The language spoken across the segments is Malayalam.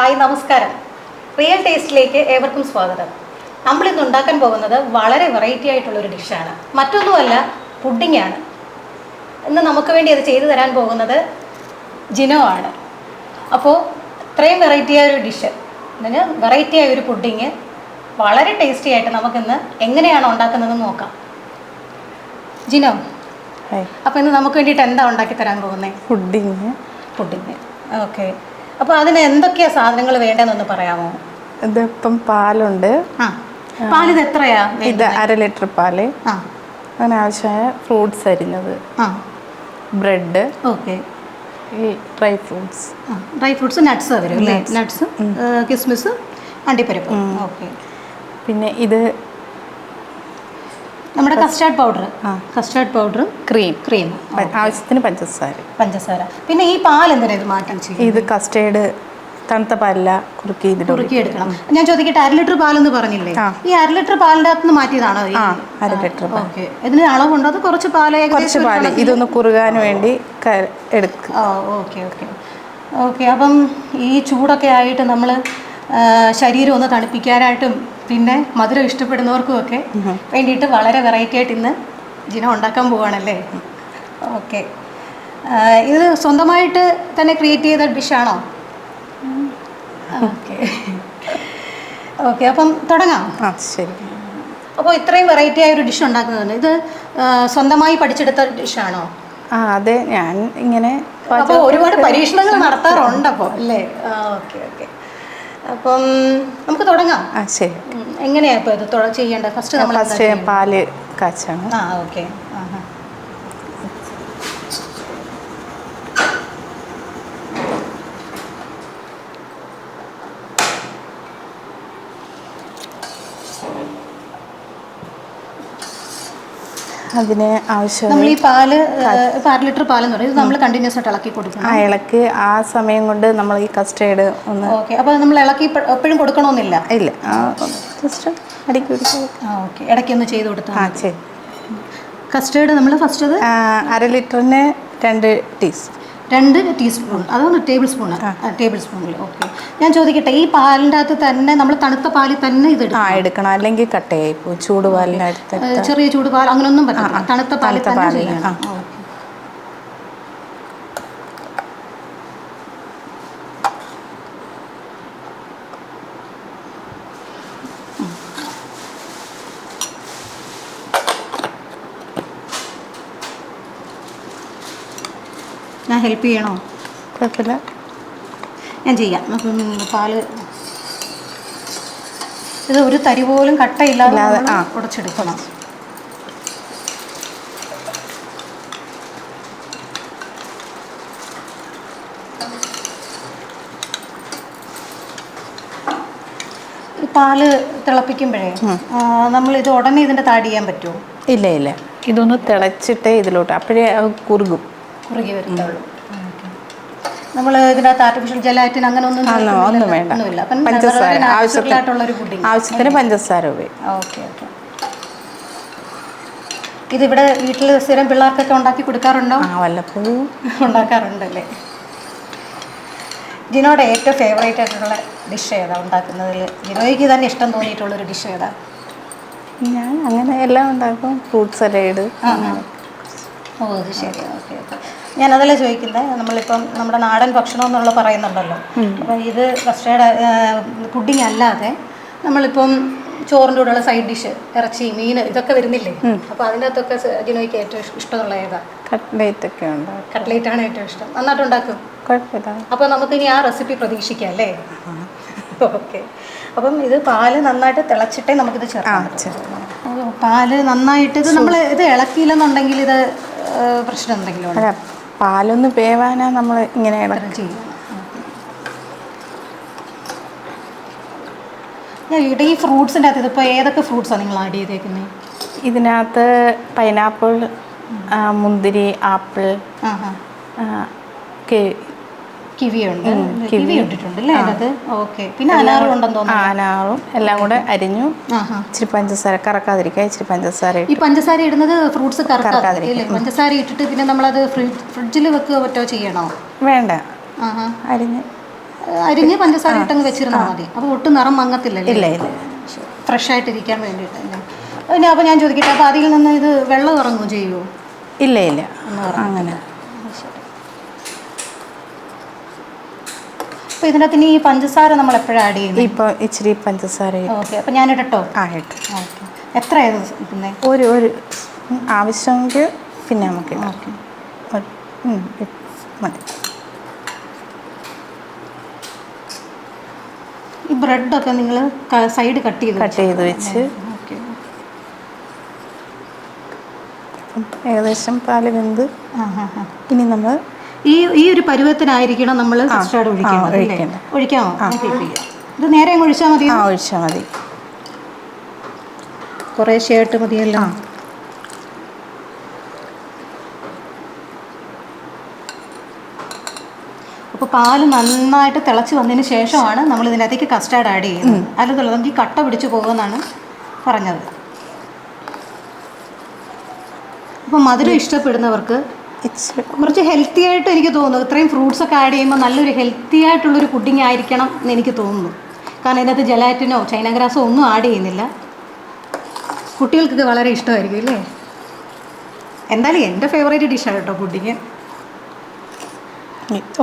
ഹായ് നമസ്കാരം. റിയൽ ടേസ്റ്റിലേക്ക് ഏവർക്കും സ്വാഗതം. നമ്മളിന്ന് ഉണ്ടാക്കാൻ പോകുന്നത് വളരെ വെറൈറ്റി ആയിട്ടുള്ളൊരു ഡിഷാണ്. മറ്റൊന്നുമല്ല, പുഡിംഗ് ആണ്. ഇന്ന് നമുക്ക് വേണ്ടി അത് ചെയ്തു തരാൻ പോകുന്നത് ജിനോ ആണ്. അപ്പോൾ ഇത്രയും വെറൈറ്റി ആയ ഒരു ഡിഷ്, ഇതിന് വെറൈറ്റി ആയ ഒരു പുഡിങ് വളരെ ടേസ്റ്റി ആയിട്ട് നമുക്കിന്ന് എങ്ങനെയാണ് ഉണ്ടാക്കുന്നതെന്ന് നോക്കാം. ജിനോ, അപ്പോൾ ഇന്ന് നമുക്ക് വേണ്ടിയിട്ട് എന്താ ഉണ്ടാക്കി തരാൻ പോകുന്നത്? പുഡിങ്. ഓക്കെ. അപ്പോൾ അതിന് എന്തൊക്കെയാണ് സാധനങ്ങൾ വേണ്ടതെന്നൊന്ന് പറയാമോ? ഇതിപ്പം പാലുണ്ട്. പാലിത് എത്രയാ? ഇത് 1/2 ലിറ്റർ പാല്. അങ്ങനെ ആവശ്യമായ ഫ്രൂട്ട്സ് അരിഞ്ഞത്, ബ്രെഡ്, ഓക്കെ, ഈ ഡ്രൈ ഫ്രൂട്ട്സ് നട്ട്സ് വരും, നട്ട്സ്, കിസ്മിസ്, അണ്ടിപ്പരിപ്പ്. ഓക്കെ. പിന്നെ ഇത് നമ്മുടെ കസ്റ്റാർഡ് പൗഡർ, ക്രീം, ആവശ്യത്തിന് പഞ്ചസാര. പിന്നെ ഈ പാൽ എന്തിനാ ഇത് മാറ്റാൻ ചെയ്യും? ഇത് കസ്റ്റേർഡ് തണുത്ത പാലില്ല, കുറുക്കി എടുക്കണം. ഞാൻ ചോദിക്കട്ടെ, 1/2 ലിറ്റർ പാലെന്ന് പറഞ്ഞില്ലേ, ഈ 1/2 ലിറ്റർ പാലിൻ്റെ അകത്ത് മാറ്റിയതാണോ? 1/2 ലിറ്റർ. ഓക്കെ. ഇതിന് അളവുണ്ടോ? അത് കുറച്ച് പാല്, ഇതൊന്ന് കുറുകാൻ വേണ്ടി എടുക്കുക. ഓക്കെ. അപ്പം ഈ ചൂടൊക്കെ ആയിട്ട് നമ്മൾ ശരീരം ഒന്ന് തണുപ്പിക്കാനായിട്ടും പിന്നെ മധുരം ഇഷ്ടപ്പെടുന്നവർക്കും ഒക്കെ വേണ്ടിയിട്ട് വളരെ വെറൈറ്റി ആയിട്ട് ഇന്ന് ജിനോ ഉണ്ടാക്കാൻ പോവുകയാണല്ലേ? ഓക്കെ. ഇത് സ്വന്തമായിട്ട് തന്നെ ക്രിയേറ്റ് ചെയ്ത ഡിഷാണോ? ഓക്കെ. അപ്പം തുടങ്ങാം. ശരി. അപ്പോൾ ഇത്രയും വെറൈറ്റി ആയ ഒരു ഡിഷ് ഉണ്ടാക്കുന്നതുണ്ട്. ഇത് സ്വന്തമായി പഠിച്ചെടുത്ത ഡിഷാണോ? അതെ, ഞാൻ ഇങ്ങനെ അപ്പോൾ ഒരുപാട് പരീക്ഷണങ്ങൾ നടത്താറുണ്ട് അപ്പോൾ അല്ലേ? ഓക്കെ. അപ്പം നമുക്ക് തുടങ്ങാം. ശരി. എങ്ങനെയാ ഇപ്പോൾ ഇത് ചെയ്യേണ്ടത്? ഫസ്റ്റ് പാല് കാച്ചണം. ഓക്കെ. അതിന് ആവശ്യം നമ്മൾ ഈ പാല് 1/2 ലിറ്റർ പാലെന്ന് പറയും, ഇത് നമ്മൾ കണ്ടിന്യൂസ് ആയിട്ട് ഇളക്കി കൊടുക്കണം. ഇളക്കി ആ സമയം കൊണ്ട് നമ്മൾ ഈ കസ്റ്റേർഡ് ഒന്ന്. ഓക്കെ. അപ്പോൾ നമ്മൾ ഇളക്കി എപ്പോഴും കൊടുക്കണമെന്നില്ല? ഇല്ല, ജസ്റ്റ് ഇടയ്ക്ക് കൊടുക്കുക. ഓക്കെ. ഇടയ്ക്കൊന്ന് ചെയ്ത് കൊടുത്താൽ. ശരി. കസ്റ്റേർഡ് നമ്മൾ ഫസ്റ്റ് 1/2 ലിറ്ററിന് 2 ടീസ്പൂൺ, അതാണ് ടേബിൾ സ്പൂണിൽ. ഓക്കെ. ഞാൻ ചോദിക്കട്ടെ, ഈ പാലിൻ്റെ അകത്ത് തന്നെ നമ്മൾ തണുത്ത പാലിൽ തന്നെ ഇത് എടുക്കണം, അല്ലെങ്കിൽ കട്ടയായി പോകും. ചൂടുപാലിൻ്റെ അടുത്ത് ചെറിയ ചൂടുപാൽ അങ്ങനെയൊന്നും പറ്റില്ല, തണുത്ത പാലിൽ തന്നെ ചെയ്യണം. ഞാൻ ഹെൽപ്പ് ചെയ്യണോ? കുഴപ്പമില്ല, ഞാൻ ചെയ്യാം. അപ്പം പാല് ഇത് ഒരു തരി പോലും കട്ടയില്ലാതെ ഉടച്ചെടുക്കണം. ഈ പാല് തിളപ്പിക്കുമ്പോഴേ നമ്മൾ ഇത് ഉടനെ ഇതിൻ്റെ താടി ചെയ്യാൻ പറ്റുമോ? ഇല്ല, ഇതൊന്ന് തിളച്ചിട്ടേ ഇതിലോട്ട്, അപ്പോഴേ കുറുകി വരുന്നുള്ളൂ. നമ്മൾ ഇതിനകത്ത് ആർട്ടിഫിഷ്യൽ ജലാറ്റിൻ അങ്ങനെ ഒന്നും വേണ്ട. ആവശ്യത്തിന് പഞ്ചസാര ഉപയോഗിക്കും. ഓക്കെ. ഇതിവിടെ വീട്ടിൽ സ്ഥിരം പിള്ളേർക്കൊക്കെ ഉണ്ടാക്കി കൊടുക്കാറുണ്ടോ? വല്ലപ്പോഴും ഉണ്ടാക്കാറുണ്ടല്ലേ? ജിനോയുടെ ഏറ്റവും ഫേവറേറ്റ് ആയിട്ടുള്ള ഡിഷ് ഏതാ ഉണ്ടാക്കുന്നതിൽ? ജിനോയ്ക്ക് തന്നെ ഇഷ്ടം തോന്നിയിട്ടുള്ളൊരു ഡിഷ് ഏതാ? ഞാൻ അങ്ങനെ എല്ലാം ഉണ്ടാക്കും. Fruit salad. അത് ശരി. ഓക്കെ. ഞാനതല്ലേ ചോദിക്കുന്നത്, നമ്മളിപ്പം നമ്മുടെ നാടൻ ഭക്ഷണം എന്നുള്ള പറയുന്നുണ്ടല്ലോ. അപ്പം ഇത് കസ്റ്റേർഡ് പുഡിങ് അല്ലാതെ നമ്മളിപ്പം ചോറിൻ്റെ കൂടെയുള്ള സൈഡ് ഡിഷ്, ഇറച്ചി, മീൻ, ഇതൊക്കെ വരുന്നില്ലേ? അപ്പോൾ അതിൻ്റെ അകത്തൊക്കെ ജിനോയ്ക്ക് ഏറ്റവും ഇഷ്ടമുള്ള ഏതാ? കട്ട്ലേറ്റ് ആണ് ഏറ്റവും ഇഷ്ടം. നന്നായിട്ട് ഉണ്ടാക്കും? കുഴപ്പമില്ല. അപ്പോൾ നമുക്കിനി ആ റെസിപ്പി പ്രതീക്ഷിക്കാം അല്ലേ? ഓക്കെ. അപ്പം ഇത് പാല് നന്നായിട്ട് തിളച്ചിട്ടേ നമുക്കിത് ചേർക്കാം. പാല് നന്നായിട്ട് ഇത് നമ്മൾ ഇത് ഇളക്കിയില്ലെന്നുണ്ടെങ്കിൽ ഇത് പ്രശ്നം എന്തെങ്കിലും ഉണ്ടോ? പാലൊന്ന് വേവാനാ നമ്മൾ ഇങ്ങനെ ചെയ്യണം. ഇവിടെ ഈ ഫ്രൂട്ട്സിൻ്റെ അകത്ത് ഇതിപ്പോൾ ഏതൊക്കെ ഫ്രൂട്ട്സാണ് നിങ്ങൾ ആഡ് ചെയ്തേക്കുന്നത്? ഇതിനകത്ത് പൈനാപ്പിൾ, മുന്തിരി, ആപ്പിൾ, കിവി ഇട്ടിട്ടുണ്ടല്ലേ അതിനകത്ത്? ഓക്കെ. പിന്നെ അനാറും ഉണ്ടെന്ന് തോന്നുന്നു. അനാറും എല്ലാം കൂടെ അരിഞ്ഞു, ഇച്ചിരി പഞ്ചസാര കറക്കാതിരിക്കുക, ഇച്ചിരി പഞ്ചസാര. ഈ പഞ്ചസാര ഇടുന്നത് ഫ്രൂട്ട്സ് കറക്കാതിരിക്കില്ലേ? പഞ്ചസാര ഇട്ടിട്ട് പിന്നെ നമ്മളത് ഫ്രിഡ്ജിൽ വെക്കുക പറ്റോ ചെയ്യണോ? വേണ്ട, അരിഞ്ഞ് അരിഞ്ഞ് പഞ്ചസാര ഇട്ടങ്ങ് വെച്ചിരുന്നാൽ മതി. അപ്പോൾ ഒട്ടും നിറം മങ്ങത്തില്ലല്ലേ? ഇല്ല ഇല്ല. ഫ്രഷ് ആയിട്ടിരിക്കാൻ വേണ്ടിയിട്ടല്ലേ. പിന്നെ അപ്പോൾ ഞാൻ ചോദിക്കട്ടെ, അപ്പോൾ അതിൽ നിന്ന് ഇത് വെള്ളം ഇറങ്ങുമോ ചെയ്യുമോ? ഇല്ല ഇല്ല, അങ്ങനെ. അപ്പോൾ ഇതിനകത്ത് ഇനി ഈ പഞ്ചസാര നമ്മൾ എപ്പോഴാണ് ആഡ് ചെയ്യുന്നത്? ഇപ്പോൾ ഇച്ചിരി പഞ്ചസാര. ഓക്കെ, അപ്പോൾ ഞാൻ ഇടട്ടോ? ഇട്ടു. ഓക്കെ, എത്രയായത് പിന്നെ? ഒരു ആവശ്യമെങ്കിൽ പിന്നെ നമുക്ക് ഓക്കെ മതി. ഈ ബ്രെഡൊക്കെ നിങ്ങൾ സൈഡ് കട്ട് ചെയ്ത് വെച്ച് ഏകദേശം പാല് വെന്ത് ഇനി നമ്മൾ ഈ ഒരു പരുവത്തിനായിരിക്കണം നമ്മൾ കസ്റ്റാർഡ് ഒഴിക്കാമോ? ഇത് നേരെ അങ്ങ് ഒഴിച്ചാൽ മതി. ഒഴിച്ചാൽ മതി. കുറേ ഷേർട്ട് മതിയല്ലോ. അപ്പോൾ പാല് നന്നായിട്ട് തിളച്ച് വന്നതിന് ശേഷമാണ് നമ്മൾ ഇതിനകത്തേക്ക് കസ്റ്റാർഡ് ആഡ് ചെയ്യുന്നത്. അല്ലാതെ നമുക്ക് കട്ട പിടിച്ച് പോകുമെന്നാണ് പറഞ്ഞത്. അപ്പോൾ മധുരം ഇഷ്ടപ്പെടുന്നവർക്ക് കുറച്ച് ഹെൽത്തി ആയിട്ട് എനിക്ക് തോന്നുന്നു. ഇത്രയും ഫ്രൂട്ട്സ് ഒക്കെ ആഡ് ചെയ്യുമ്പോൾ നല്ലൊരു ഹെൽത്തി ആയിട്ടുള്ളൊരു പുഡിംഗ് ആയിരിക്കണം എന്ന് എനിക്ക് തോന്നുന്നു. കാരണം ഇതിനകത്ത് ജലാറ്റിനോ ചൈന ഗ്രാസോ ഒന്നും ആഡ് ചെയ്യുന്നില്ല. കുട്ടികൾക്കൊക്കെ വളരെ ഇഷ്ടമായിരിക്കും അല്ലേ? എന്തായാലും എൻ്റെ ഫേവറേറ്റ് ഡിഷാണ് കേട്ടോ പുഡിങ്.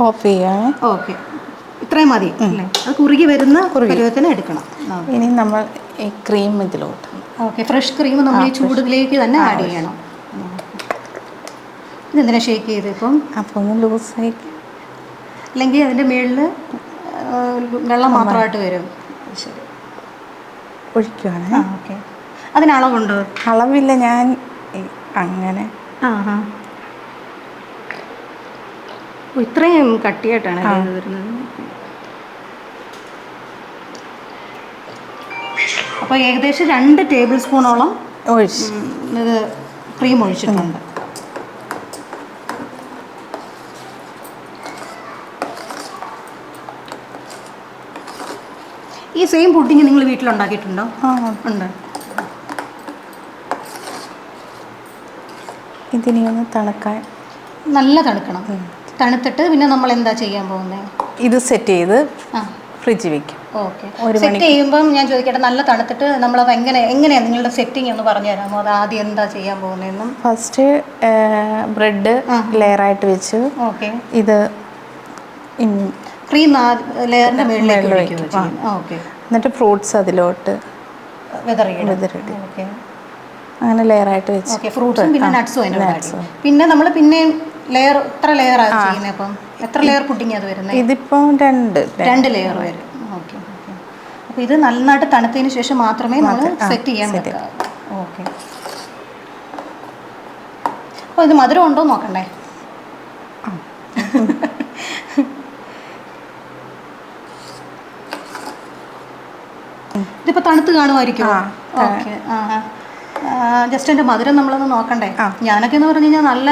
ഓഫ് ചെയ്യാം. ഓക്കെ, ഇത്രയും മതി അല്ലേ? അത് കുറുകി വരുന്ന പരുവത്തിന് എടുക്കണം. ഇനി നമ്മൾ ഈ ക്രീം ഇതിലോട്ട്. ഓക്കെ, ഫ്രഷ് ക്രീം നമ്മൾ ഈ ചൂടിലേക്ക് തന്നെ ആഡ് ചെയ്യണം. ഇതെന്തിനാ ഷേക്ക് ചെയ്ത് ഇപ്പം? അപ്പോൾ ഒന്ന് ലൂസായി, അല്ലെങ്കിൽ അതിൻ്റെ മുകളിൽ വെള്ളം മാത്രമായിട്ട് വരും. ശരി, ഒഴിക്കുവാണ്. ഓക്കെ, അതിന് അളവുണ്ടോ? അളവില്ല, ഞാൻ അങ്ങനെ. ഇത്രയും കട്ടിയായിട്ടാണ് വരുന്നത്. അപ്പോൾ ഏകദേശം 2 ടേബിൾ സ്പൂണോളം ഇത് ക്രീം ഒഴിച്ചിട്ടുണ്ട്. ഈ സെയിം പുഡിങ് നിങ്ങൾ വീട്ടിലുണ്ടാക്കിയിട്ടുണ്ടോ? ഉണ്ട്. ഇതിനി ഒന്ന് തണുക്കാൻ നല്ല തണുക്കണം. തണുത്തിട്ട് പിന്നെ നമ്മൾ എന്താ ചെയ്യാൻ പോകുന്നത്? ഇത് സെറ്റ് ചെയ്ത് ഫ്രിഡ്ജിൽ വെക്കും. ഓക്കെ, സെറ്റ് ചെയ്യുമ്പം ഞാൻ ചോദിക്കട്ടെ, നല്ല തണുത്തിട്ട് നമ്മളത് എങ്ങനെയാണ് നിങ്ങളുടെ സെറ്റിംഗ് ഒന്ന് പറഞ്ഞു തരാമോ? അത് ആദ്യം എന്താ ചെയ്യാൻ പോകുന്നതെന്നും? ഫസ്റ്റ് ബ്രെഡ് ലെയറായിട്ട് വെച്ച് ഇത് ക്രീം ലെയറിൻ്റെ മുകളിലേക്ക് ഒഴിക്കുക. ഓക്കെ, എന്നിട്ട് ഫ്രൂട്ട്സ് അതിലോട്ട് വിതറിയിട്ട് അങ്ങനെ ലെയറായിട്ട് വെച്ച്. ഓക്കെ, ഫ്രൂട്ട്സും പിന്നെ നട്ട്സും അതിൻ്റെ. പിന്നെ നമ്മൾ പിന്നെയും ലെയർ എത്ര ലെയറാണ് ചെയ്യുന്നത്? അപ്പം എത്ര ലെയർ പുഡിങ് അത് വരുന്നത്? ഇതിപ്പം 2 ലെയർ വരും. Okay okay. അപ്പോൾ ഇത് നന്നായിട്ട് തണുത്തതിന് ശേഷം മാത്രമേ നമ്മൾ സെറ്റ് ചെയ്യാൻ പറ്റുക. ഓക്കെ, അപ്പോൾ ഇത് മധുരം ഉണ്ടോ നോക്കണ്ടേ? ഇതിപ്പോൾ തണുത്ത് കാണുമായിരിക്കും. ഓക്കെ, ജസ്റ്റ് എൻ്റെ മധുരം നമ്മളൊന്ന് നോക്കണ്ടേ? ഞാനൊക്കെ എന്ന് പറഞ്ഞു കഴിഞ്ഞാൽ നല്ല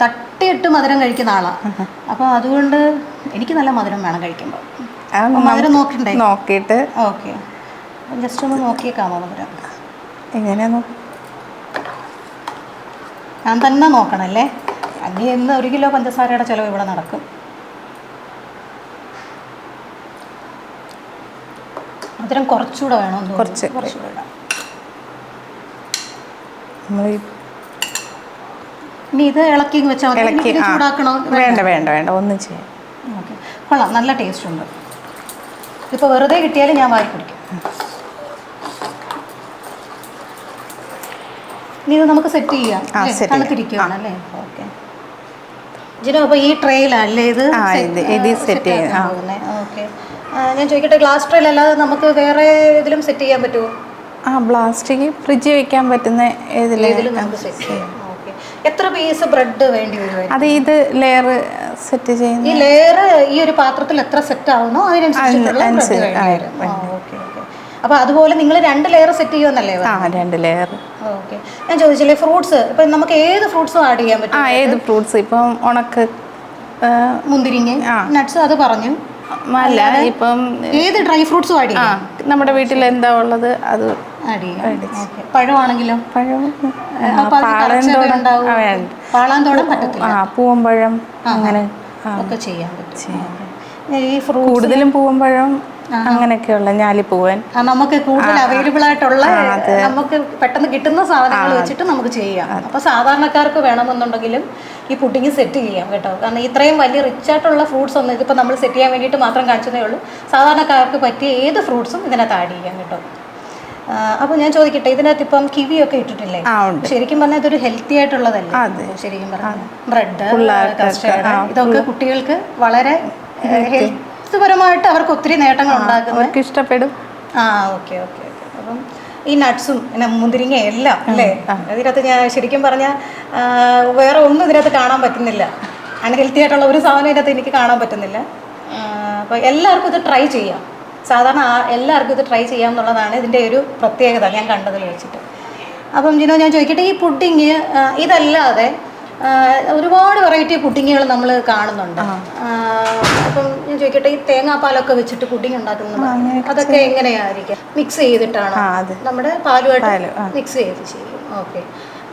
തട്ടിയിട്ട് മധുരം കഴിക്കുന്ന ആളാണ്. അപ്പോൾ അതുകൊണ്ട് എനിക്ക് നല്ല മധുരം വേണം കഴിക്കുമ്പോൾ. മധുരം നോക്കിയിട്ട് ഓക്കെ, ജസ്റ്റ് ഒന്ന് നോക്കിയേക്കാമോ മധുരം? എങ്ങനെയാ? ഞാൻ തന്നെ നോക്കണല്ലേ? അങ്ങനെ ഇന്ന് 1 കിലോ പഞ്ചസാരയുടെ ചിലവ് ഇവിടെ നടക്കും. മധുരം കുറച്ചുകൂടെ വേണം. കുറച്ചുകൂടെ ഇടാം. ഇനി ഇത് ഇളക്കി വെച്ചാൽ മതി. ചൂടാക്കണോ? വേണ്ട ഒന്നും ചെയ്യാം. ഓക്കെ, കൊള്ളാം, നല്ല ടേസ്റ്റ് ഉണ്ട്. ഇപ്പോൾ വെറുതെ കിട്ടിയാലും ഞാൻ വാരി കുടിക്കും. ഇനി ഇത് നമുക്ക് സെറ്റ് ചെയ്യാം. തണുത്തിരിക്കുകയാണ് അല്ലേ? ഓക്കെ ജിനോ, അപ്പോൾ ഈ ട്രേയിലല്ലേ ഇത് സെറ്റ് ചെയ്യാൻ പോകുന്നത്? ഓക്കെ, ഞാൻ ചോദിക്കട്ടെ, ഗ്ലാസ് ട്രേയിൽ അല്ലാതെ നമുക്ക് വേറെ ഏതിലും സെറ്റ് ചെയ്യാൻ പറ്റുമോ? പ്ലാസ്റ്റിക് ഫ്രിഡ്ജിൽ വെക്കാൻ പറ്റുന്ന ഏതിലും നമുക്ക് സെറ്റ് ചെയ്യാം. ഓക്കെ, എത്ര പീസ് ബ്രെഡ് വേണ്ടി വരും? അത് ഇത് ലെയർ സെറ്റ് ചെയ്യുന്ന ഈ ലെയർ ഈ ഒരു പാത്രത്തിൽ എത്ര സെറ്റ് ആവുന്നോ അതിനനുസരിച്ചുള്ള ബ്രെഡ് വേണ്ടി വരും. Okay okay. അപ്പോൾ അതുപോലെ നിങ്ങൾ 2 ലെയർ സെറ്റ് ചെയ്യുമെന്നല്ലേ? 2 ലെയർ. ഓക്കെ, ഞാൻ ചോദിച്ചില്ലേ, ഫ്രൂട്ട്സ് ഇപ്പം നമുക്ക് ഏത് ഫ്രൂട്ട്സും ആഡ് ചെയ്യാൻ പറ്റും? ഏത് ഫ്രൂട്ട്സ്? ഇപ്പം ഉണക്ക് മുന്തിരിങ്ങ, നട്ട്സ് അത് പറഞ്ഞു. അല്ല, ഇപ്പം ഏത് ഡ്രൈ ഫ്രൂട്ട്സും ആഡ് ചെയ്യാം. നമ്മുടെ വീട്ടിൽ എന്താ ഉള്ളത് അത് ആഡ് ചെയ്യാം. പഴമാണെങ്കിലോ? പാളാന്തോടം പറ്റത്തില്ല. പൂവമ്പഴം അങ്ങനെ ഒക്കെ ചെയ്യാൻ പറ്റും. ഈ ഫ്രൂട്ട് കൂടുതലും പൂവമ്പഴം അങ്ങനെയൊക്കെയുള്ള ഞാലിപ്പൂവൻ നമുക്ക് കൂടുതൽ അവൈലബിൾ ആയിട്ടുള്ള നമുക്ക് പെട്ടെന്ന് കിട്ടുന്ന സാധനങ്ങൾ വെച്ചിട്ട് നമുക്ക് ചെയ്യാം. അപ്പോൾ സാധാരണക്കാർക്ക് വേണമെന്നുണ്ടെങ്കിലും ഈ പുഡിങ് സെറ്റ് ചെയ്യാം കേട്ടോ. കാരണം ഇത്രയും വലിയ റിച്ച് ആയിട്ടുള്ള ഫ്രൂട്ട്സ് ഒന്നും ഇതിപ്പോൾ നമ്മൾ സെറ്റ് ചെയ്യാൻ വേണ്ടിയിട്ട് മാത്രം കാണിച്ചതേ ഉള്ളൂ. സാധാരണക്കാർക്ക് പറ്റിയ ഏത് ഫ്രൂട്ട്സും ഇതിനകത്ത് ആഡ് ചെയ്യാം കേട്ടോ. അപ്പോൾ ഞാൻ ചോദിക്കട്ടെ, ഇതിനകത്ത് ഇപ്പം കിവിയൊക്കെ ഇട്ടിട്ടില്ലേ? ശരിക്കും പറഞ്ഞാൽ ഇതൊരു ഹെൽത്തി ആയിട്ടുള്ളതല്ലേ? ശരിക്കും പറഞ്ഞാൽ ബ്രെഡ്, കസ്റ്റേർഡ് ഇതൊക്കെ കുട്ടികൾക്ക് വളരെ ഹെൽത്ത് പരമായിട്ട് അവർക്ക് ഒത്തിരി നേട്ടങ്ങൾ ഉണ്ടാക്കുന്നത് ഇഷ്ടപ്പെടും. Okay okay okay. അപ്പം ഈ നട്ട്സും പിന്നെ മുന്തിരിങ്ങ എല്ലാം അല്ലേ ഇതിനകത്ത്, ഞാൻ ശരിക്കും പറഞ്ഞാൽ വേറെ ഒന്നും ഇതിനകത്ത് കാണാൻ പറ്റുന്നില്ല. അൺഹെൽത്തി ആയിട്ടുള്ള ഒരു സാധനം ഇതിനകത്ത് എനിക്ക് കാണാൻ പറ്റുന്നില്ല. അപ്പോൾ എല്ലാവർക്കും ഇത് ട്രൈ ചെയ്യാം. സാധാരണ എല്ലാവർക്കും ഇത് ട്രൈ ചെയ്യാം എന്നുള്ളതാണ് ഇതിൻ്റെ ഒരു പ്രത്യേകത ഞാൻ കണ്ടതിൽ വെച്ചിട്ട്. അപ്പം ജിനോ, ഞാൻ ചോദിക്കട്ടെ, ഈ പുഡിങ് ഇതല്ലാതെ ഒരുപാട് വെറൈറ്റി പുഡിങ്ങുകൾ നമ്മൾ കാണുന്നുണ്ട്. അപ്പം ഞാൻ ചോദിക്കട്ടെ, ഈ തേങ്ങാപ്പാലൊക്കെ വെച്ചിട്ട് പുഡിങ് ഉണ്ടാക്കുന്നത് അതൊക്കെ എങ്ങനെയായിരിക്കും? മിക്സ് ചെയ്തിട്ടാണോ? നമ്മുടെ പാലുമായിട്ട് മിക്സ് ചെയ്ത് ചെയ്യും. ഓക്കെ.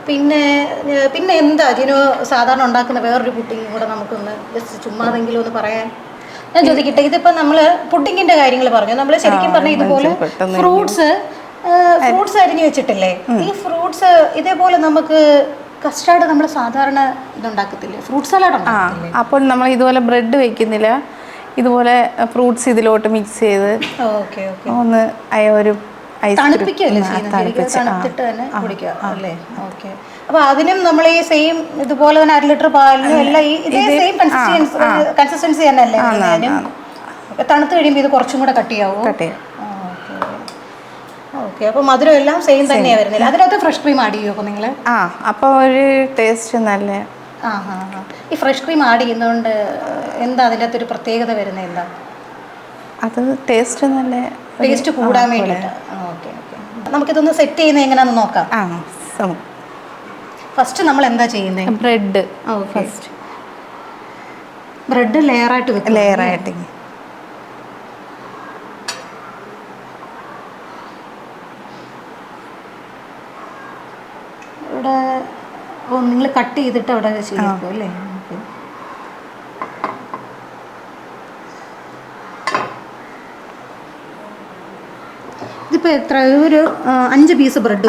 പിന്നെ എന്താ ജിനോ സാധാരണ ഉണ്ടാക്കുന്ന വേറൊരു പുഡിങ് കൂടെ നമുക്കൊന്ന് ജസ്റ്റ് ചുമ്മാതെങ്കിലും ഒന്ന് പറയാൻ? ഞാൻ ചോദിക്കട്ടെ, ഇതിപ്പോൾ നമ്മൾ പുഡിങ്ങിൻ്റെ കാര്യങ്ങൾ പറഞ്ഞു. നമ്മൾ ശരിക്കും പറഞ്ഞാൽ ഇതുപോലെ ഫ്രൂട്ട്സ് അരിഞ്ഞു വെച്ചിട്ടില്ലേ? ഈ ഫ്രൂട്ട്സ് ഇതേപോലെ നമുക്ക് കസ്റ്റാർഡ് നമ്മൾ സാധാരണ ഇതുണ്ടാക്കത്തില്ലേ, ഫ്രൂട്ട് സലാഡ് ഉണ്ടാക്കത്തില്ലേ? അപ്പോൾ നമ്മൾ ഇതുപോലെ ബ്രെഡ് വെക്കുന്നില്ല, ഇതുപോലെ ഫ്രൂട്ട്സ് ഇതിലോട്ട് മിക്സ് ചെയ്ത് ഒന്ന് ഒരു തണുത്തിട്ട് തന്നെ കുടിക്കുക അല്ലേ? ഓക്കെ. അപ്പൊ അതിനും നമ്മൾ ഈ സെയിം ഇതുപോലെ തന്നെ 1 ലിറ്റർ പാലിനും എല്ലാം ഇതേ സെയിം കൺസിസ്റ്റൻസി തന്നെ അല്ലേ? തണുത്ത് കഴിയുമ്പോൾ ഇത് കുറച്ചും കൂടെ കട്ടിയാവും. ഓക്കെ. അപ്പോൾ മധുരം എല്ലാം സെയിം തന്നെയാണ് വരുന്നില്ല. അതിനകത്ത് ഫ്രഷ് ക്രീം ആഡ് ചെയ്യുമോ അപ്പോൾ നിങ്ങൾ? അപ്പോൾ ഒരു ടേസ്റ്റ് നല്ല. ഈ ഫ്രഷ് ക്രീം ആഡ് ചെയ്യുന്നതുകൊണ്ട് എന്താ അതിൻ്റെ അകത്തൊരു പ്രത്യേകത വരുന്നത്? എന്താ അത്? ടേസ്റ്റ് നല്ല ടേസ്റ്റ് കൂടാൻ വേണ്ടിയിട്ട്. Okay okay. നമുക്കിതൊന്ന് സെറ്റ് ചെയ്യുന്നത് എങ്ങനെയാണെന്ന് നോക്കാം. ഫസ്റ്റ് നമ്മൾ എന്താ ചെയ്യുന്നത്? ബ്രെഡ് ഫസ്റ്റ് ബ്രെഡ് ലെയറായിട്ട് വെക്കും. ലെയറായിട്ട് ഇവിടെ നിങ്ങൾ കട്ട് ചെയ്തിട്ട് അവിടെ ചെയ്യും അല്ലേ? ഓക്കെ. ഇതിപ്പോൾ എത്ര, ഒരു 5 പീസ് ബ്രെഡ്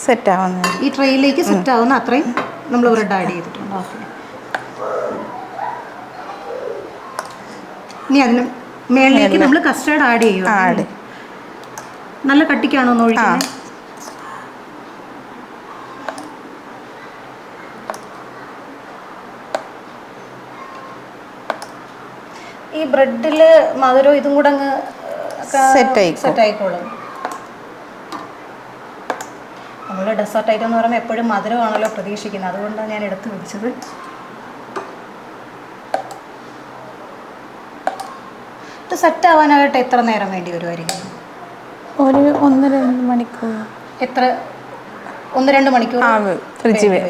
സെറ്റ് ആവുന്നത്, ഈ ട്രെയിലേക്ക് സെറ്റ് ആവുന്ന അത്രയും നമ്മൾ ബ്രെഡ് ആഡ് ചെയ്തിട്ടുണ്ട്. ഓക്കെ. ഇനി അതിന് മേളിലേക്ക് നമ്മൾ കസ്റ്റേർഡ് ആഡ് ചെയ്യും. നല്ല കട്ടിക്കാണോ ഒന്ന് ഒഴിക്കുന്നത്? ഈ ബ്രെഡിൽ മധുരം ഇതും കൂടെ അങ്ങ് സെറ്റ് ആയിക്കോളും. നമ്മൾ ഡെസേർട്ട് ഐറ്റം എന്ന് പറയുമ്പോൾ എപ്പോഴും മധുരമാണല്ലോ പ്രതീക്ഷിക്കുന്നത്, അതുകൊണ്ടാണ് ഞാൻ എടുത്തു പിടിച്ചത്. ഇത് സെറ്റ് ആവാനായിട്ട് എത്ര നേരം വേണ്ടി വരുമായിരിക്കും? ഒരു 1-2 മണിക്കൂർ. എത്ര? 1-2 മണിക്കൂർ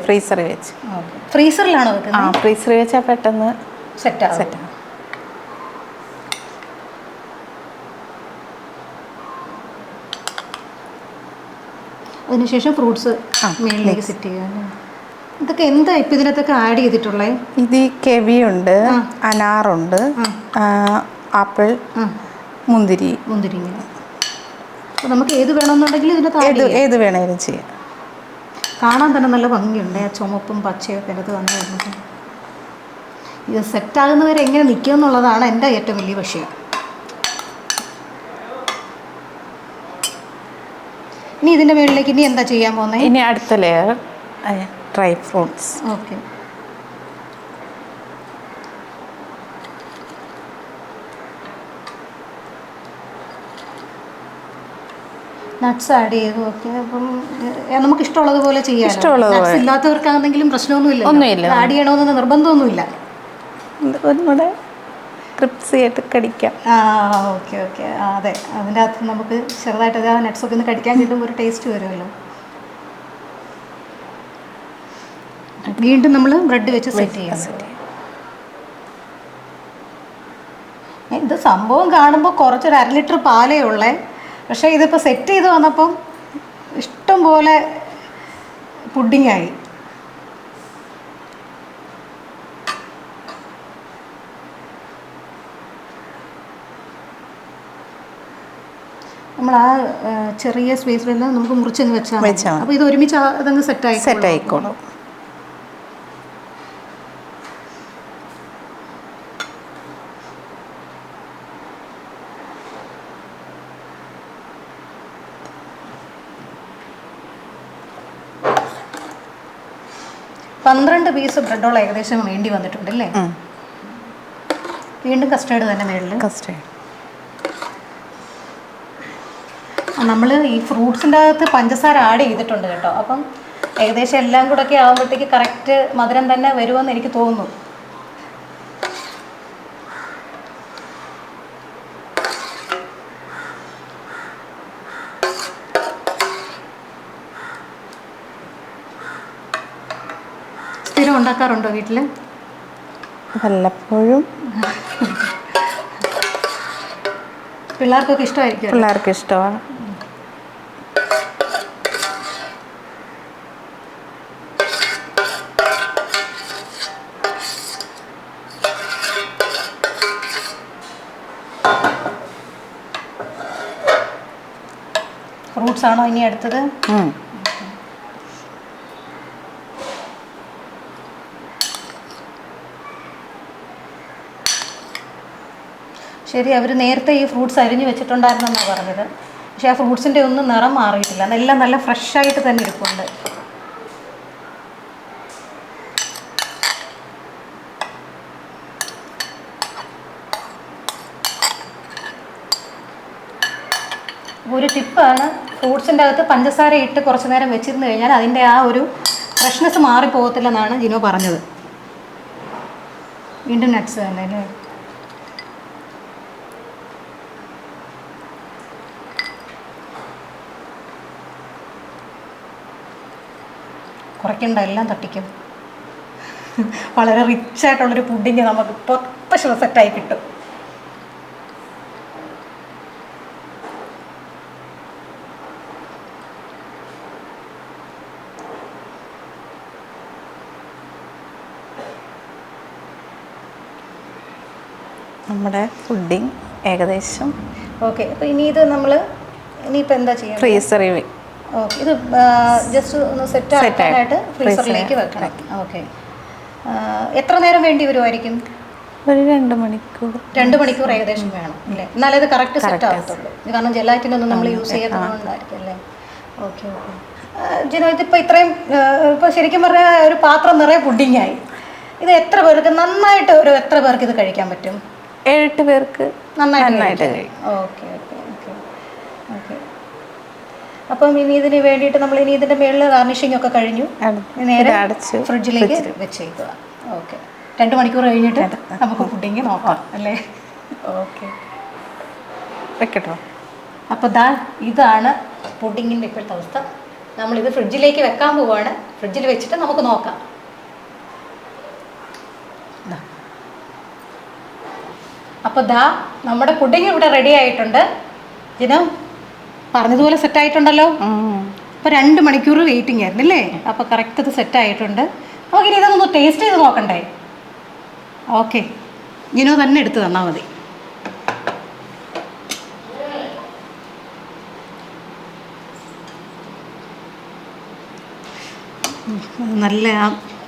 ഫ്രീസറിൽ വെച്ച്. ഫ്രീസറിലാണോ വെക്കുന്നത്? ഫ്രീസറിൽ വെച്ചാൽ പെട്ടെന്ന് സെറ്റ് ആവും. അതിനുശേഷം ഫ്രൂട്ട്സ് മേളിലേക്ക് സെറ്റ് ചെയ്യാം. ഇതൊക്കെ എന്താ ഇപ്പം ഇതിനകത്തൊക്കെ ആഡ് ചെയ്തിട്ടുള്ളത്? ഇത് കിവിയുണ്ട്, അനാറുണ്ട്, ആപ്പിൾ, മുന്തിരിങ്ങ. അപ്പോൾ നമുക്ക് ഏത് വേണമെന്നുണ്ടെങ്കിൽ ഇതിനകത്ത് ഏത് വേണേലും ചെയ്യാം. കാണാൻ തന്നെ നല്ല ഭംഗിയുണ്ട്, ആ ചുമപ്പും പച്ചയൊക്കെ അതിനകത്ത് വന്നു വരുന്നത്. ഇത് സെറ്റാകുന്നവരെ എങ്ങനെ നിൽക്കും എന്നുള്ളതാണ് എൻ്റെ ഏറ്റവും വലിയ വിഷയം. ഇനി ഇതിൻ്റെ മുകളിലേക്ക് ഇനി എന്താ ചെയ്യാൻ പോകുന്നത്? ഇനി അടുത്ത layer dry fruits. Okay. Nuts add ചെയ്തു. ഓക്കെ. അപ്പം നമുക്ക് ഇഷ്ടമുള്ളതുപോലെ ചെയ്യാം. നട്ട്സ് ഇല്ലാത്തവർക്കാണെങ്കിലും പ്രശ്നമൊന്നുമില്ല, ആഡ് ചെയ്യണമെന്ന് നിർബന്ധമൊന്നുമില്ല. ഒന്നുകൂടെ ക്രിപ്സി ആയിട്ട് കടിക്കാം. Okay okay. അതെ, അതിൻ്റെ അകത്ത് നമുക്ക് ചെറുതായിട്ട് ആ നട്ട്സൊക്കെ ഒന്ന് കടിക്കാൻ കിട്ടുമ്പോൾ ഒരു ടേസ്റ്റ് വരുമല്ലോ. വീണ്ടും നമ്മൾ ബ്രെഡ് വെച്ച് സെറ്റ് ചെയ്യാം. ഇത് സംഭവം കാണുമ്പോൾ കുറച്ചൊരു 1 ലിറ്റർ പാലേ ഉള്ളേ, പക്ഷേ ഇതിപ്പോൾ സെറ്റ് ചെയ്ത് വന്നപ്പം ഇഷ്ടം പോലെ പുഡിങ്ങായി. നമ്മൾ ആ ചെറിയ സ്പേസിലെല്ലാം നമുക്ക് മുറിച്ചങ്ങ് വെച്ചാൽ മതി. അപ്പോൾ ഇത് ഒരുമിച്ച് അതങ്ങ് സെറ്റ് ആയിക്കോളും. പന്ത്രണ്ട് പീസ് ബ്രെഡോളം ഏകദേശം വേണ്ടി വന്നിട്ടുണ്ട് അല്ലേ? വീണ്ടും കസ്റ്റേർഡ് തന്നെ മേളിൽ. കസ്റ്റേർഡ് നമ്മൾ ഈ ഫ്രൂട്ട്സിൻ്റെ അകത്ത് പഞ്ചസാര ആഡ് ചെയ്തിട്ടുണ്ട് കേട്ടോ. അപ്പം ഏകദേശം എല്ലാം കൂടെ ഒക്കെ ആകുമ്പോഴത്തേക്ക് കറക്റ്റ് മധുരം തന്നെ വരുമെന്ന് എനിക്ക് തോന്നുന്നു. സ്ഥിരം ഉണ്ടാക്കാറുണ്ടോ വീട്ടിൽ? വല്ലപ്പോഴും. പിള്ളേർക്കൊക്കെ ഇഷ്ടമായിരിക്കും. പിള്ളേർക്ക് ഇഷ്ടമാണ്. ഫ്രൂട്ട്സ് ആണോ ഇനി അടുത്തത്? ശരി, അവർ നേരത്തെ ഈ ഫ്രൂട്ട്സ് അരിഞ്ഞ് വെച്ചിട്ടുണ്ടായിരുന്നെന്നാണ് പറഞ്ഞത്. പക്ഷേ ആ ഫ്രൂട്ട്സിൻ്റെ ഒന്നും നിറം മാറിയിട്ടില്ല, എല്ലാം നല്ല ഫ്രഷായിട്ട് തന്നെ ഇരിപ്പുണ്ട്. ഒരു ടിപ്പാണ്, ഫ്രൂട്ട്സിൻ്റെ അകത്ത് പഞ്ചസാര ഇട്ട് കുറച്ച് നേരം വെച്ചിരുന്നു കഴിഞ്ഞാൽ അതിൻ്റെ ആ ഒരു ഫ്രഷ്നെസ് മാറിപ്പോകത്തില്ലെന്നാണ് ജിനോ പറഞ്ഞത്. വീണ്ടും നട്ട്സ് തന്നെ അല്ലേ? കുറയ്ക്കണ്ട, എല്ലാം തട്ടിക്കും. വളരെ റിച്ചായിട്ടുള്ളൊരു പുഡിങ് നമുക്ക് ഇപ്പോൾ സെറ്റായി കിട്ടും. നമ്മുടെ പുഡിങ് ഏകദേശം ഓക്കെ. അപ്പോൾ ഇനി ഇത് നമ്മൾ ഇനിയിപ്പോൾ എന്താ ചെയ്യുക? ഫ്രീസറിൽ. ഓക്കെ, ഇത് ജസ്റ്റ് ഒന്ന് സെറ്റ് ആക്കാനായിട്ട് ഫ്രീസറിലേക്ക് വെക്കണം. ഓക്കെ, എത്ര നേരം വേണ്ടി വരുമായിരിക്കും? ഒരു 2 മണിക്കൂർ. 2 മണിക്കൂർ ഏകദേശം വേണം അല്ലേ? എന്നാലേ ഇത് കറക്റ്റ് സെറ്റ് ആകത്തുള്ളൂ. കാരണം ജെലാറ്റിനൊന്നും നമ്മൾ യൂസ് ചെയ്യാത്തതുകൊണ്ടായിരിക്കും അല്ലേ? Okay okay. ജിനോ, ഇതിപ്പോൾ ഇത്രയും ഇപ്പോൾ ശരിക്കും പറഞ്ഞാൽ ഒരു പാത്രം നിറയെ പുഡിങ്ങായി. ഇത് എത്ര പേർക്ക് നന്നായിട്ട് എത്ര പേർക്ക് ഇത് കഴിക്കാൻ പറ്റും? 7 പേർക്ക് നന്നായിട്ട് കഴിക്കും. Okay okay okay okay. അപ്പം ഇനി ഇതിന് വേണ്ടിയിട്ട് നമ്മൾ ഇനി ഇതിൻ്റെ മേളിൽ ഗാർണിഷിംഗ് ഒക്കെ കഴിഞ്ഞു, നേരെ അടച്ച് ഫ്രിഡ്ജിലേക്ക് വെച്ചേക്കുക. ഓക്കെ, 2 മണിക്കൂർ കഴിഞ്ഞിട്ട് നമുക്ക് പുഡിങ് നോക്കാം അല്ലേ? ഓക്കെ, വെക്കട്ടോ. അപ്പോൾ ഇതാണ് പുഡിങ്ങിൻ്റെ ഇപ്പോഴത്തെ അവസ്ഥ. നമ്മളിത് ഫ്രിഡ്ജിലേക്ക് വെക്കാൻ പോവുകയാണ്. ഫ്രിഡ്ജിൽ വെച്ചിട്ട് നമുക്ക് നോക്കാം. അപ്പോൾ നമ്മുടെ പുഡിങ് ഇവിടെ റെഡി ആയിട്ടുണ്ട്. ജിനോ പറഞ്ഞതുപോലെ സെറ്റായിട്ടുണ്ടല്ലോ. അപ്പോൾ 2 മണിക്കൂർ വെയിറ്റിംഗ് ആയിരുന്നു അല്ലേ? അപ്പോൾ കറക്റ്റ് ഇത് സെറ്റായിട്ടുണ്ട്. നമുക്കിനി ഇതൊന്ന് ടേസ്റ്റ് ചെയ്ത് നോക്കണ്ടേ? ഓക്കെ, ജിനോ തന്നെ എടുത്ത് തന്നാൽ മതി. നല്ല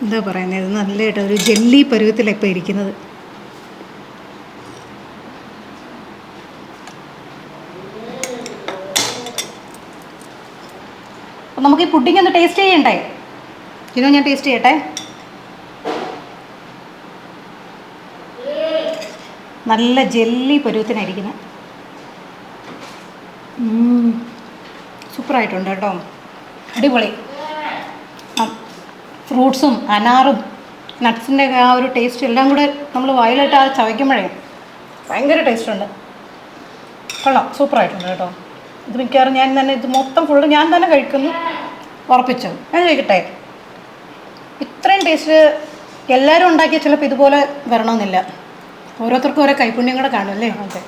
എന്താ പറയുന്നത്, നല്ലതായിട്ട് ഒരു ജെല്ലി പരുവത്തിലാണ് ഇപ്പോൾ ഇരിക്കുന്നത്. അപ്പം നമുക്ക് ഈ പുഡിങ് ഒന്ന് ടേസ്റ്റ് ചെയ്യണ്ടേ? ജിനോ, ഞാൻ ടേസ്റ്റ് ചെയ്യട്ടെ. നല്ല ജെല്ലി പരുവത്തിനായിരിക്കുന്നത്. സൂപ്പറായിട്ടുണ്ട് കേട്ടോ, അടിപൊളി. ഫ്രൂട്ട്സും അനാറും നട്ട്സിൻ്റെ ആ ഒരു ടേസ്റ്റ് എല്ലാം കൂടെ നമ്മൾ വായിലിട്ട് ആ ചവയ്ക്കുമ്പോഴേ ഭയങ്കര ടേസ്റ്റുണ്ട്. കൊള്ളാം, സൂപ്പറായിട്ടുണ്ട് കേട്ടോ. ഇത് മിക്കവാറും ഞാൻ തന്നെ ഇത് മൊത്തം ഫുള്ള് ഞാൻ തന്നെ കഴിക്കുന്നു, ഉറപ്പിച്ചു. ഞാൻ ചോദിക്കട്ടെ, ഇത്രയും ടേസ്റ്റ് എല്ലാവരും ഉണ്ടാക്കിയാൽ ചിലപ്പോൾ ഇതുപോലെ വരണമെന്നില്ല. ഓരോരുത്തർക്കും ഓരോ കൈപുണ്യം കൂടെ കാണും അല്ലേ? അതെ,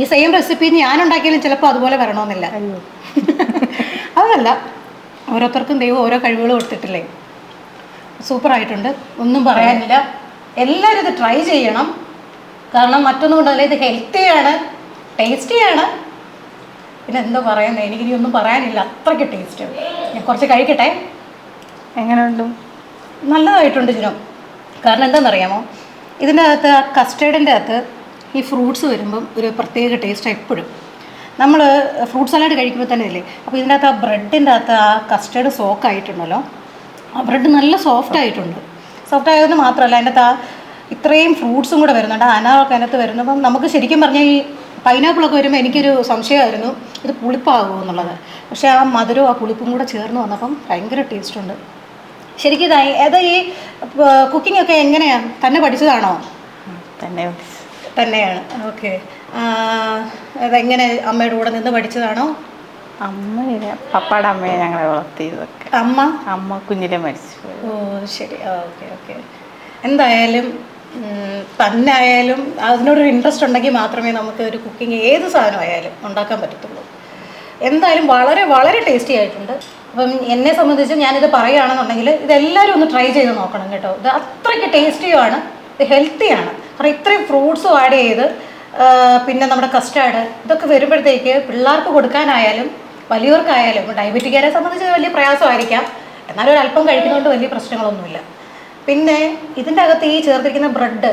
ഈ സെയിം റെസിപ്പി ഞാനുണ്ടാക്കിയാലും ചിലപ്പോൾ അതുപോലെ വരണമെന്നില്ല. അതല്ല, ഓരോരുത്തർക്കും ദൈവം ഓരോ കഴിവുകൾ കൊടുത്തിട്ടില്ലേ? സൂപ്പറായിട്ടുണ്ട്, ഒന്നും പറയാനില്ല. എല്ലാവരും ഇത് ട്രൈ ചെയ്യണം. കാരണം മറ്റൊന്നും കൊണ്ടല്ല, ഇത് ഹെൽത്തിയാണ്, ടേസ്റ്റിയാണ്. പിന്നെ എന്താ പറയുന്നത്, എനിക്കിനി ഒന്നും പറയാനില്ല, അത്രയ്ക്ക് ടേസ്റ്റ് ഉണ്ട്. ഞാൻ കുറച്ച് കഴിക്കട്ടെ. എങ്ങനെയുണ്ട്? നല്ലതായിട്ടുണ്ട് ജിനോ. കാരണം എന്താണെന്നറിയാമോ, ഇതിൻ്റെ അകത്ത് ആ കസ്റ്റേർഡിൻ്റെ അകത്ത് ഈ ഫ്രൂട്ട്സ് വരുമ്പം ഒരു പ്രത്യേക ടേസ്റ്റാണ് എപ്പോഴും. നമ്മൾ ഫ്രൂട്ട് സലാഡ് കഴിക്കുമ്പോൾ തന്നെ ഇല്ലേ, അപ്പോൾ ഇതിൻ്റെ അകത്ത് ആ ബ്രെഡിൻ്റെ അകത്ത് ആ കസ്റ്റേർഡ് സോക്കായിട്ടുണ്ടല്ലോ, ആ ബ്രെഡ് നല്ല സോഫ്റ്റ് ആയിട്ടുണ്ട്. സോഫ്റ്റ് ആയതെന്ന് മാത്രമല്ല, അതിൻ്റെ അകത്ത് ആ ഇത്രയും ഫ്രൂട്ട്സും കൂടെ വരുന്നുണ്ട്. അനാറൊക്കെ അതിനകത്ത് വരുന്നപ്പം നമുക്ക് ശരിക്കും പറഞ്ഞാൽ ഈ പൈനാപ്പിളൊക്കെ വരുമ്പോൾ എനിക്കൊരു സംശയമായിരുന്നു ഇത് പുളിപ്പാകുമോ എന്നുള്ളത്. പക്ഷേ ആ മധുരവും ആ പുളിപ്പും കൂടെ ചേർന്ന് വന്നപ്പം ഭയങ്കര ടേസ്റ്റുണ്ട്. ശരിക്കും ഇത് ഈ കുക്കിംഗ് ഒക്കെ എങ്ങനെയാണ്, തന്നെ പഠിച്ചതാണോ? തന്നെയാണ്. ഓക്കെ. അതെങ്ങനെ, അമ്മയുടെ കൂടെ നിന്ന് പഠിച്ചതാണോ? അമ്മയില്ല, പപ്പാടെ അമ്മയെ ഞങ്ങളെ വളർത്തിയതൊക്കെ. അമ്മ കുഞ്ഞിലെ മരിച്ചു. ഓ ശരി. Okay okay. എന്തായാലും തന്നെ ആയാലും അതിനോടൊരു ഇൻട്രസ്റ്റ് ഉണ്ടെങ്കിൽ മാത്രമേ നമുക്ക് ഒരു കുക്കിംഗ് ഏത് സാധനമായാലും ഉണ്ടാക്കാൻ പറ്റത്തുള്ളൂ. എന്തായാലും വളരെ വളരെ ടേസ്റ്റി ആയിട്ടുണ്ട്. അപ്പം എന്നെ സംബന്ധിച്ച് ഞാനിത് പറയുകയാണെന്നുണ്ടെങ്കിൽ ഇതെല്ലാവരും ഒന്ന് ട്രൈ ചെയ്ത് നോക്കണം കേട്ടോ. ഇത് അത്രയ്ക്ക് ടേസ്റ്റിയുമാണ്, ഇത് ഹെൽത്തിയാണ്. കാരണം ഇത്രയും ഫ്രൂട്ട്സും ആഡ് ചെയ്ത് പിന്നെ നമ്മുടെ കസ്റ്റാർഡ് ഇതൊക്കെ വരുമ്പോഴത്തേക്ക് പിള്ളേർക്ക് കൊടുക്കാനായാലും വലിയവർക്കായാലും, ഡയബറ്റിക്കാരെ സംബന്ധിച്ച് വലിയ പ്രയാസമായിരിക്കാം, എന്നാലും ഒരു അല്പം കഴിക്കുന്നതുകൊണ്ട് വലിയ പ്രശ്നങ്ങളൊന്നുമില്ല. പിന്നെ ഇതിൻ്റെ അകത്ത് ഈ ചേർത്തിരിക്കുന്ന ബ്രെഡ്,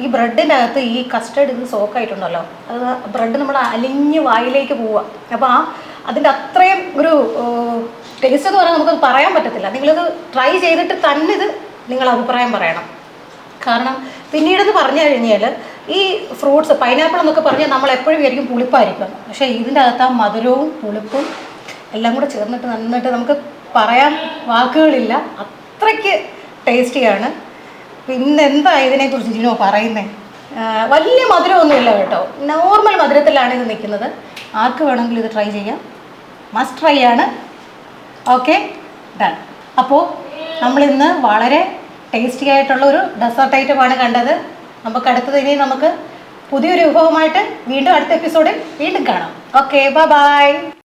ഈ ബ്രെഡിൻ്റെ അകത്ത് ഈ കസ്റ്റേർഡ് ഇത് സോക്കായിട്ടുണ്ടല്ലോ, അത് ബ്രെഡ് നമ്മൾ അലിഞ്ഞ് വായിലേക്ക് പോവുക. അപ്പോൾ അതിൻ്റെ അത്രയും ഒരു ടേസ്റ്റ് എന്ന് പറഞ്ഞാൽ നമുക്കത് പറയാൻ പറ്റത്തില്ല. നിങ്ങളിത് ട്രൈ ചെയ്തിട്ട് തന്നെ ഇത് നിങ്ങൾ അഭിപ്രായം പറയണം. കാരണം പിന്നീടെന്ന് പറഞ്ഞു കഴിഞ്ഞാൽ ഈ ഫ്രൂട്ട്സ് പൈനാപ്പിൾ എന്നൊക്കെ പറഞ്ഞാൽ നമ്മൾ എപ്പോഴും വിചാരിക്കും പുളിപ്പായിരിക്കും. പക്ഷേ ഇതിൻ്റെ അകത്ത് ആ മധുരവും പുളിപ്പും എല്ലാം കൂടെ ചേർന്നിട്ട് നന്നായിട്ട് നമുക്ക് പറയാൻ വാക്കുകളില്ല, അത്രയ്ക്ക് ടേസ്റ്റിയാണ്. പിന്നെന്താ ഇതിനെക്കുറിച്ച് ജിനോ പറയുന്നത്? വലിയ മധുരമൊന്നുമില്ല കേട്ടോ, നോർമൽ മധുരത്തിലാണ് ഇത് നിൽക്കുന്നത്. ആർക്ക് വേണമെങ്കിലും ഇത് ട്രൈ ചെയ്യാം, മസ്റ്റ് ട്രൈ ആണ്. Okay, done. അപ്പോൾ നമ്മളിന്ന് വളരെ ടേസ്റ്റി ആയിട്ടുള്ള ഒരു ഡെസേർട്ട് ഐറ്റമാണ് കണ്ടത്. നമുക്ക് അടുത്തത് ഇനി നമുക്ക് പുതിയൊരു വിഭവമായിട്ട് വീണ്ടും അടുത്ത എപ്പിസോഡിൽ വീണ്ടും കാണാം. Okay, bye bye.